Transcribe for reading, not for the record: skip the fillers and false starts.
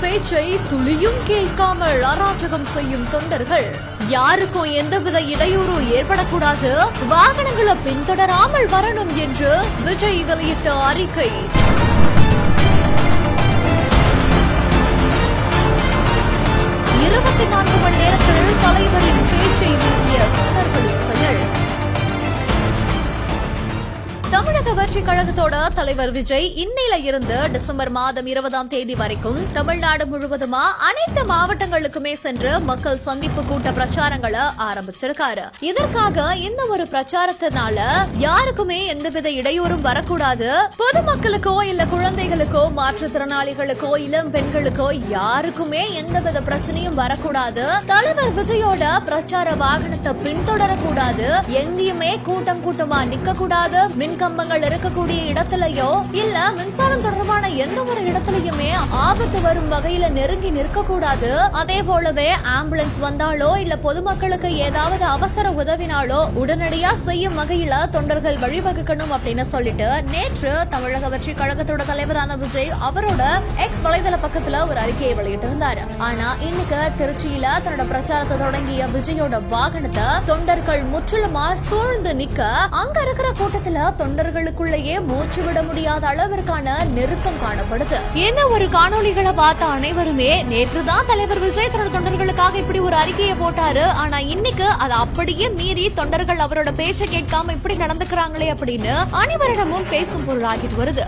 பேச்சை துளியும் கேட்காமல் அராஜகம் செய்யும் தொண்டர்கள். யாருக்கும் எந்தவித இடையூறும் ஏற்படக்கூடாது, வாகனங்களை பின்தொடராமல் வரணும் என்று விஜய் வெளியிட்ட அறிக்கை. இருபத்தி 4 மணி நேரத்தில் தலைவரின் பேச்சை மீறிய தொண்டர்களின் செயல். தமிழக வெற்றி கழகத்தோட தலைவர் விஜய் இன்னையில இருந்து டிசம்பர் மாதம் 20ஆம் தேதி வரைக்கும் தமிழ்நாடு முழுவதுமா அனைத்து மாவட்டங்களுக்குமே சென்று மக்கள் சந்திப்பு கூட்ட பிரச்சாரங்களை ஆரம்பிச்சிருக்காரு. இதற்காக இந்த ஒரு பிரச்சாரத்தினால யாருக்குமே எந்தவித இடையூறும் வரக்கூடாது, பொதுமக்களுக்கோ இல்ல குழந்தைகளுக்கோ மாற்றுத்திறனாளிகளுக்கோ இளம் பெண்களுக்கோ யாருக்குமே எந்தவித பிரச்சனையும் வரக்கூடாது, தலைவர் விஜயோட பிரச்சார வாகனத்தை பின்தொடரக்கூடாது, எங்கேயுமே கூட்டமா நிக்க கூடாது, கம்பங்கள் இருக்கக்கூடிய இடத்திலேயோ இல்ல மின்சாரம் தொடர்பான எந்த ஒரு இடத்திலயுமே ஆபத்து வரும் வகையில நெருங்கி நிற்க கூடாது. அதே போலவே ஆம்புலன்ஸ் வந்தாலோ இல்ல பொதுமக்களுக்கு ஏதாவது அவசர உதவினாலோ உடனடியா செய்யும் வகையில தொண்டர்கள் வழிவகுக்கணும் அப்படின்னு சொல்லிட்டு நேற்று தமிழக வெற்றி கழகத்தோட தலைவரான விஜய் அவரோட எக்ஸ் வலைதள பக்கத்துல ஒரு அறிக்கையை வெளியிட்டு இருந்தாரு. ஆனா இன்னைக்கு திருச்சியில தன்னோட பிரச்சாரத்தை தொடங்கிய விஜயோட வாகனத்தை தொண்டர்கள் முற்றிலுமா சூழ்ந்து நிக்க அங்க இருக்கிற கூட்டத்துல தொண்டர்களுக்குள்ளேயே மூச்சு விட முடியாத அளவிற்கான நெருக்கம் காணப்படுது. இந்த ஒரு காணொளிகளை பார்த்த அனைவருமே நேற்றுதான் தலைவர் விஜய் தன்னோட தொண்டர்களுக்காக இப்படி ஒரு அறிக்கையை போட்டாரு, ஆனா இன்னைக்கு அதை அப்படியே மீறி தொண்டர்கள் அவரோட பேச்சை கேட்காம இப்படி நடந்துக்கிறாங்களே அப்படின்னு அனைவரிடமும் பேசும் பொருளாகிட்டு வருது.